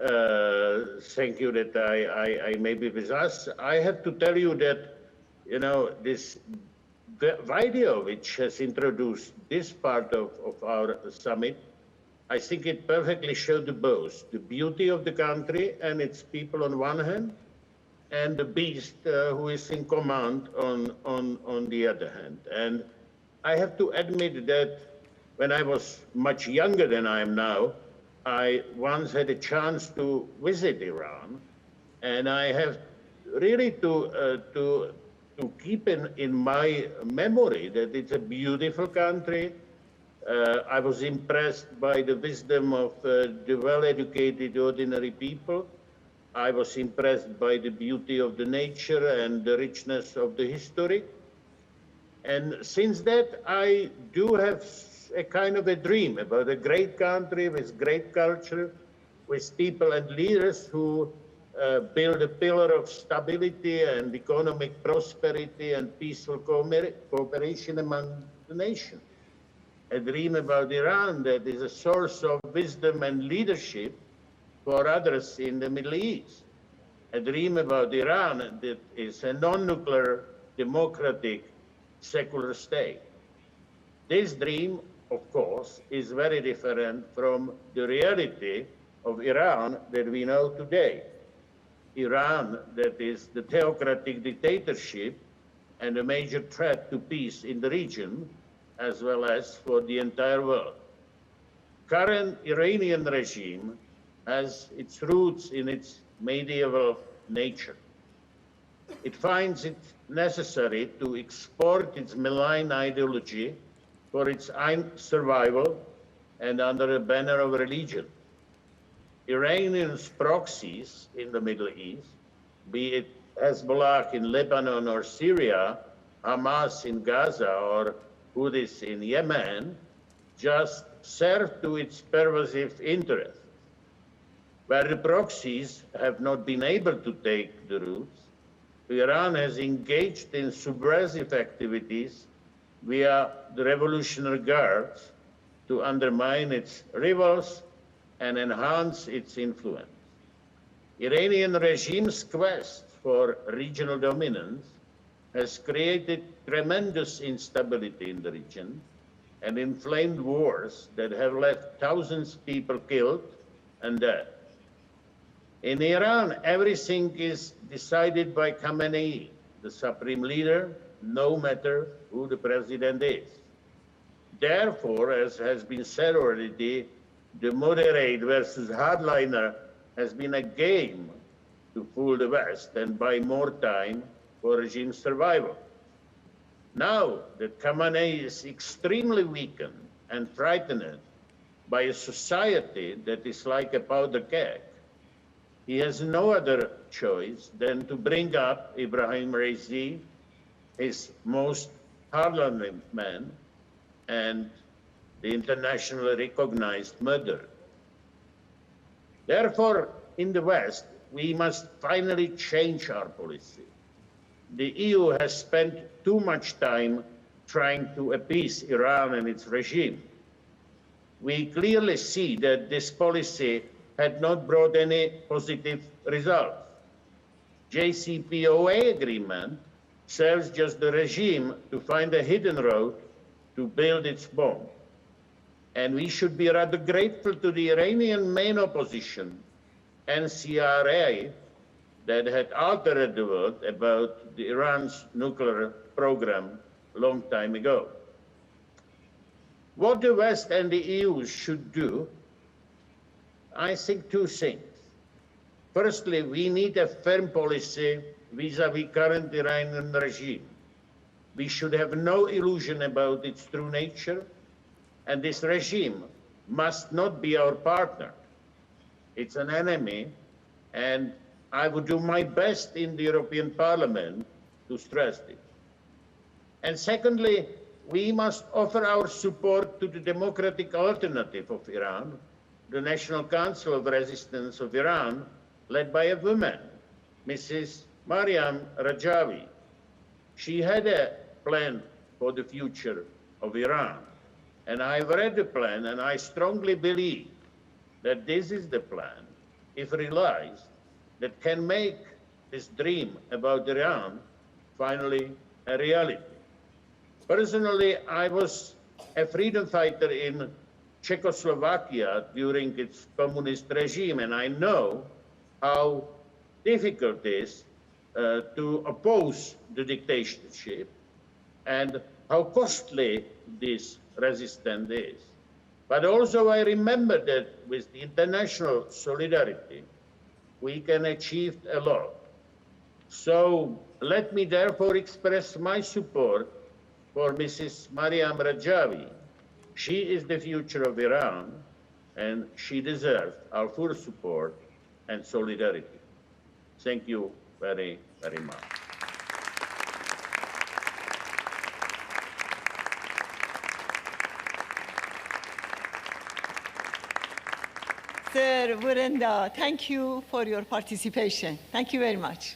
Thank you that I may be with us. I have to tell you that, you know, this video which has introduced this part of our summit, I think it perfectly showed both the beauty of the country and its people on one hand, and the beast who is in command on the other hand. And I have to admit that when I was much younger than I am now, I once had a chance to visit Iran, and I have really to keep in my memory that it's a beautiful country. I was impressed by the wisdom of the well-educated ordinary people. I was impressed by the beauty of the nature and the richness of the history. And since that, I do have a kind of a dream about a great country with great culture, with people and leaders who build a pillar of stability and economic prosperity and peaceful cooperation among the nations. A dream about Iran that is a source of wisdom and leadership for others in the Middle East. A dream about Iran that is a non-nuclear, democratic, secular state. This dream, of course, is very different from the reality of Iran that we know today. Iran that is the theocratic dictatorship and a major threat to peace in the region, as well as for the entire world. Current Iranian regime has its roots in its medieval nature. It finds it necessary to export its malign ideology for its own survival and under a banner of religion. Iranians' proxies in the Middle East, be it Hezbollah in Lebanon or Syria, Hamas in Gaza or Houthis in Yemen, just serve to its pervasive interests. Where the proxies have not been able to take the roots, Iran has engaged in subversive activities via the Revolutionary Guards to undermine its rivals and enhance its influence. Iranian regime's quest for regional dominance has created tremendous instability in the region and inflamed wars that have left thousands of people killed and dead. In Iran, everything is decided by Khamenei, the supreme leader, no matter who the president is. Therefore, as has been said already, the moderate versus hardliner has been a game to fool the West and buy more time for regime survival. Now that Khamenei is extremely weakened and frightened by a society that is like a powder keg, he has no other choice than to bring up Ebrahim Raisi, his most hardline man, and the internationally recognized murderer. Therefore, in the West, we must finally change our policy. The EU has spent too much time trying to appease Iran and its regime. We clearly see that this policy had not brought any positive results. JCPOA agreement serves just the regime to find a hidden road to build its bomb. And we should be rather grateful to the Iranian main opposition, NCRA, that had altered the world about the Iran's nuclear program a long time ago. What the West and the EU should do, I think two things. Firstly, we need a firm policy vis-à-vis current Iranian regime. We should have no illusion about its true nature, and this regime must not be our partner. It's an enemy, and I would do my best in the European Parliament to stress this. And secondly, we must offer our support to the democratic alternative of Iran, the National Council of Resistance of Iran, led by a woman, Mrs. Mariam Rajavi. She had a plan for the future of Iran. And I've read the plan, and I strongly believe that this is the plan if realized, that can make this dream about Iran finally a reality. Personally, I was a freedom fighter in Czechoslovakia during its communist regime, and I know how difficult it is to oppose the dictatorship and how costly this resistance is. But also I remember that with the international solidarity, we can achieve a lot. So let me therefore express my support for Mrs. Mariam Rajavi. She is the future of Iran, and she deserves our full support and solidarity. Thank you very, very much. Sir Vondra, thank you for your participation. Thank you very much.